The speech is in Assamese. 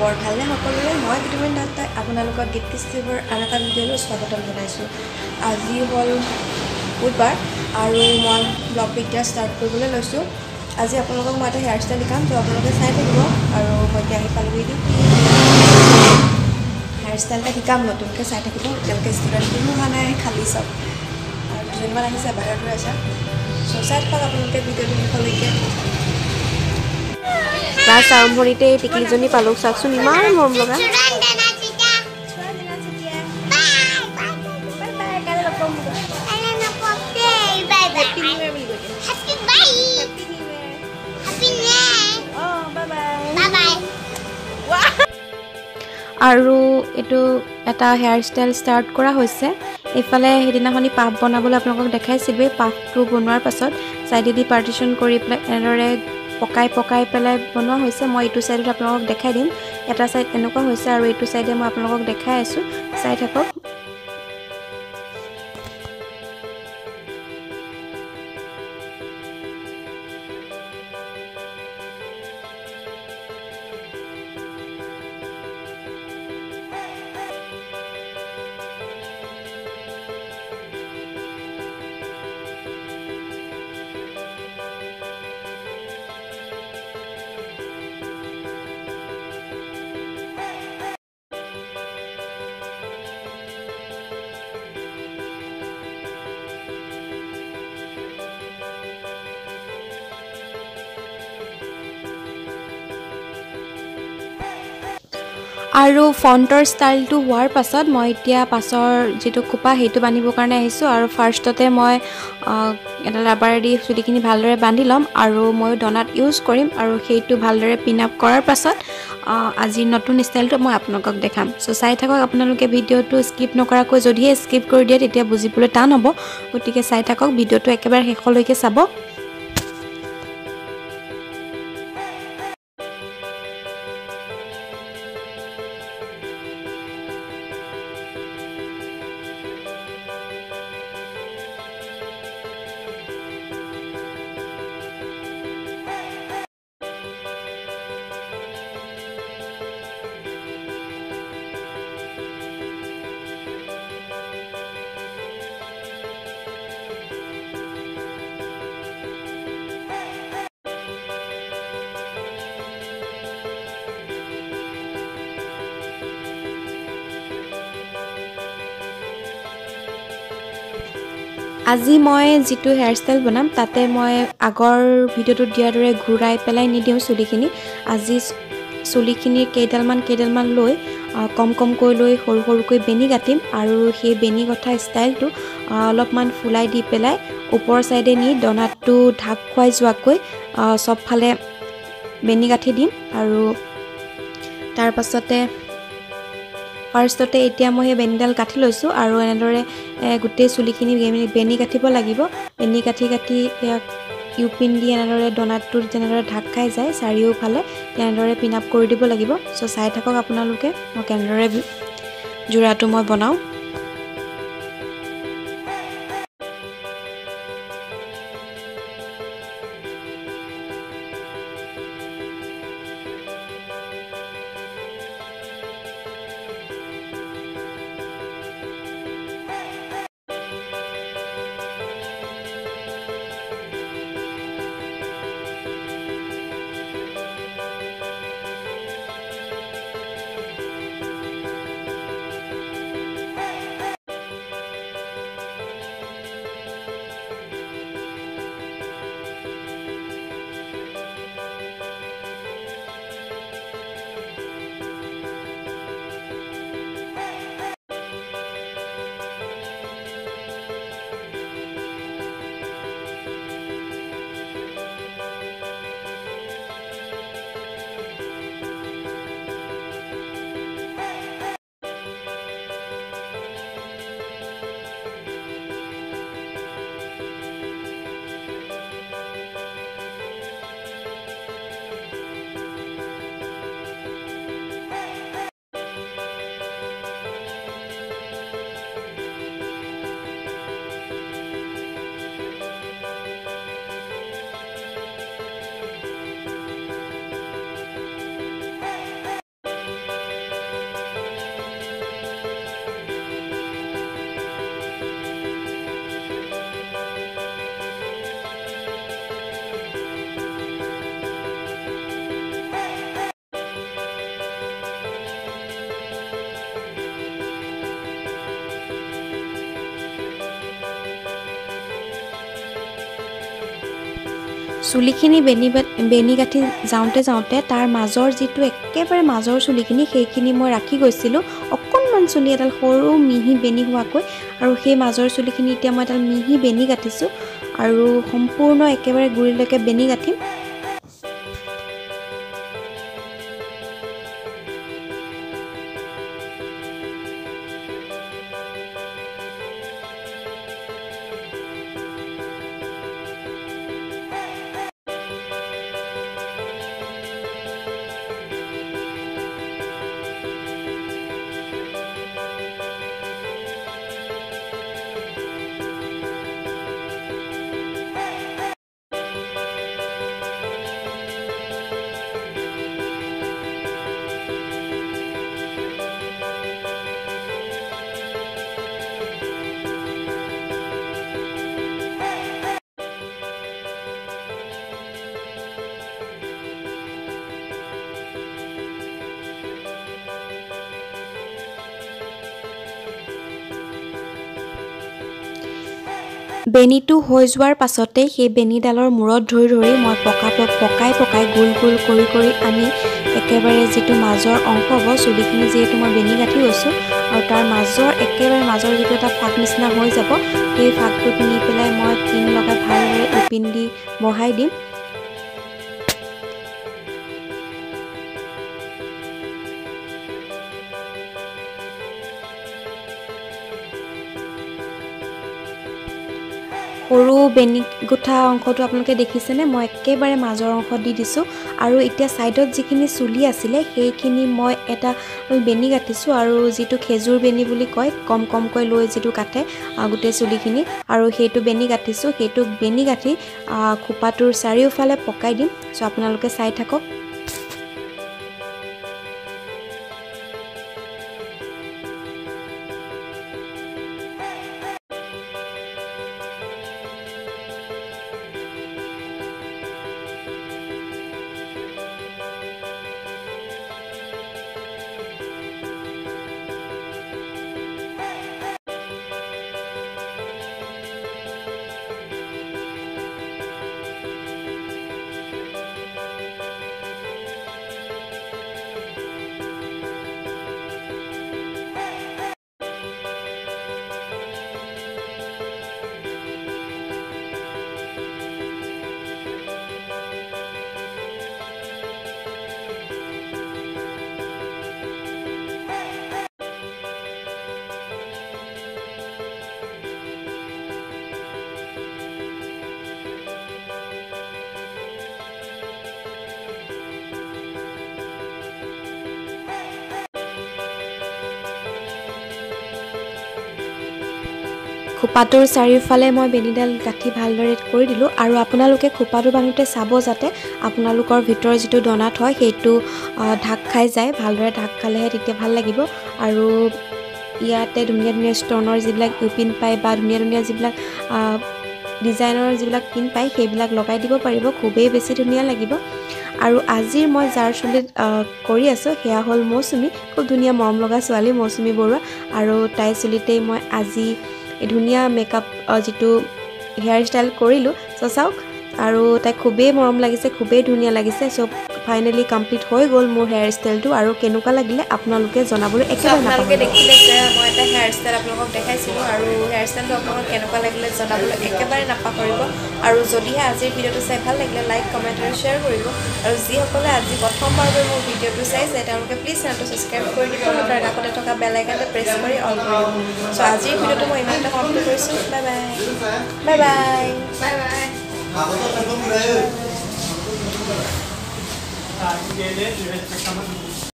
বৰ ভালনে সকলোৰে মই বিতুমন দত্তই আপোনালোকক গীত কিস্তিবৰ আন এটা ভিডিঅ'লৈ স্বাগতম জনাইছোঁ। আজি হ'ল বুধবাৰ আৰু মই ব্লগ ভিডিঅ' ষ্টাৰ্ট কৰিবলৈ লৈছোঁ। আজি আপোনালোকক মই এটা হেয়াৰ ষ্টাইল শিকাম, তো আপোনালোকে চাই থাকিব। আৰু মই এতিয়া আহি পালোঁহি হেয়াৰ ষ্টাইল এটা শিকাম, নতুনকৈ চাই থাকিব। এতিয়ালৈকে ষ্টুডেণ্ট কোনো হোৱা নাই, খালী চব আৰু দুজনীমান আহিছে, বাহিৰত ৰৈ আছে। চ' চাই থাকক আপোনালোকে ভিডিঅ'টো শেষলৈকে। ক্লাছ আৰম্ভণিতে টিকলিজনী পালোঁ, চাওকচোন ইমান মৰম লগা। আৰু এইটো এটা হেয়াৰ ষ্টাইল ষ্টাৰ্ট কৰা হৈছে। এইফালে সেইদিনাখনি পাফ বনাবলৈ আপোনালোকক দেখাইছিলোঁ। পাফটো বনোৱাৰ পাছত ছাইডেদি পাৰ্টিশ্যন কৰি পেলাই এনেদৰে পকাই পেলাই বনোৱা হৈছে। মই এইটো ছাইডত আপোনালোকক দেখাই দিম। এটা ছাইড এনেকুৱা হৈছে আৰু এইটো ছাইডে মই আপোনালোকক দেখাই আছোঁ, চাই থাকক। আৰু ফ্ৰণ্টৰ ষ্টাইলটো হোৱাৰ পাছত মই এতিয়া পাছৰ যিটো খোপা সেইটো বান্ধিবৰ কাৰণে আহিছোঁ। আৰু ফাৰ্ষ্টতে মই এটা ৰাবাৰেদি চুলিখিনি ভালদৰে বান্ধি ল'ম আৰু ময়ো ডনাট ইউজ কৰিম। আৰু সেইটো ভালদৰে পিন আপ কৰাৰ পাছত আজিৰ নতুন ষ্টাইলটো মই আপোনালোকক দেখাম। চ' চাই থাকক আপোনালোকে ভিডিঅ'টো স্কিপ নকৰাকৈ। যদিহে স্কিপ কৰি দিয়ে তেতিয়া বুজিবলৈ টান হ'ব, গতিকে চাই থাকক, ভিডিঅ'টো একেবাৰে শেষলৈকে চাব। আজি মই যিটো হেয়াৰ ষ্টাইল বনাম তাতে মই আগৰ ভিডিঅ'টোত দিয়াৰ দৰে ঘূৰাই পেলাই নিদিওঁ চুলিখিনি। আজি চুলিখিনিৰ কেইডালমান লৈ কমকৈ লৈ সৰু সৰুকৈ বেনি কাটিম। আৰু সেই বেনি কটা ষ্টাইলটো অলপমান ফুলাই দি পেলাই ওপৰৰ ছাইডে নি ডনাটটো ঢাক খুৱাই যোৱাকৈ চবফালে বেনি কাঠি দিম। আৰু তাৰ পাছতে ফাৰ্ষ্টতে এতিয়া মই সেই বেনিডাল কাটি লৈছোঁ আৰু এনেদৰে গোটেই চুলিখিনি বেনি কাটিব লাগিব। বেনি কাটি ইউপিন দি এনেদৰে ডনাটটো যেনেদৰে ঢাক খাই যায় চাৰিওফালে তেনেদৰে পিন আপ কৰি দিব লাগিব। চ' চাই থাকক আপোনালোকে মই কেনেদৰে যোৰাটো মই বনাওঁ। চুলিখিনি বেনি গাঁঠি যাওঁতে তাৰ মাজৰ যিটো একেবাৰে মাজৰ চুলিখিনি সেইখিনি মই ৰাখি গৈছিলোঁ অকণমান চুলি এডাল সৰু মিহি বেনি হোৱাকৈ আৰু সেই মাজৰ চুলিখিনি এতিয়া মই এডাল মিহি বেনি গাঁঠিছোঁ আৰু সম্পূৰ্ণ একেবাৰে গুৰিলৈকে বেনি গাঁঠিম। বেনিটো হৈ যোৱাৰ পাছতে সেই বেনিডালৰ মূৰত ধৰি মই পকাই গোল কৰি আনি একেবাৰে যিটো মাজৰ অংশ হ'ব চুলিখিনি যিহেতু মই বেনি গাঁঠি গৈছোঁ আৰু তাৰ একেবাৰে মাজৰ যিটো এটা ফাক নিচিনা হৈ যাব সেই ফাকটোত নি পেলাই মই পিন লগাই ভালদৰে পিন দি বহাই দিম। সৰু বেনি গুঠা অংশটো আপোনালোকে দেখিছেনে মই একেবাৰে মাজৰ অংশ দি দিছোঁ আৰু এতিয়া ছাইডত যিখিনি চুলি আছিলে সেইখিনি মই এটা বেনি গাঁঠিছোঁ আৰু যিটো খেজুৰ বেনি বুলি কয় কমকৈ লৈ যিটো কাটে গোটেই চুলিখিনি আৰু সেইটো বেনি গাঁঠিছোঁ। সেইটো বেনি গাঁঠি খোপাটোৰ চাৰিওফালে পকাই দিম। চ' আপোনালোকে চাই থাকক। খোপাটোৰ চাৰিওফালে মই বেনিডাল গাঁঠি ভালদৰে কৰি দিলোঁ আৰু আপোনালোকে খোপাটো বান্ধোতে চাব যাতে আপোনালোকৰ ভিতৰৰ যিটো ডনাট হয় সেইটো ঢাক খাই যায়। ভালদৰে ঢাক খালেহে তেতিয়া ভাল লাগিব আৰু ইয়াতে ধুনীয়া ষ্টনৰ যিবিলাক পিন পায় বা ধুনীয়া যিবিলাক ডিজাইনৰ যিবিলাক পিন পায় সেইবিলাক লগাই দিব পাৰিব, খুবেই বেছি ধুনীয়া লাগিব। আৰু আজিৰ মই যাৰ চুলিত কৰি আছোঁ সেয়া হ'ল মৌচুমী, খুব ধুনীয়া মৰম লগা ছোৱালী মৌচুমী বৰুৱা আৰু তাইৰ চুলিতেই মই আজি ধুনীয়া মেকআপ যিটো হেয়াৰ ষ্টাইল কৰিলোঁ। চ' চাওক আৰু তাই খুবেই মৰম লাগিছে, খুবেই ধুনীয়া লাগিছে। চ' ফাইনেলি কমপ্লিট হৈ গ'ল মোৰ হেয়াৰ ষ্টাইলটো আৰু কেনেকুৱা লাগিলে আপোনালোকে জনাবলৈ একেবাৰে আপোনালোকে দেখিলে যে মই এটা হেয়াৰ ষ্টাইল আপোনালোকক দেখাইছিলোঁ আৰু হেয়াৰ ষ্টাইলটো আপোনালোকক কেনেকুৱা লাগিলে জনাবলৈ একেবাৰে নাপাহৰিব আৰু যদিহে আজিৰ ভিডিঅ'টো চাই ভাল লাগিলে লাইক কমেণ্ট আৰু শ্বেয়াৰ কৰিব আৰু যিসকলে আজি প্ৰথমবাৰলৈ মোৰ ভিডিঅ'টো চাইছে তেওঁলোকে প্লিজ চেনেলটো ছাবস্ক্ৰাইব কৰি দিব আৰু তাৰ কাষতে থকা বেল আইকনটো প্ৰেছ কৰি অল কৰি দিব। চ' আজিৰ ভিডিঅ'টো মই ইমানটা সমাপ্ত কৰিছোঁ। Bye bye.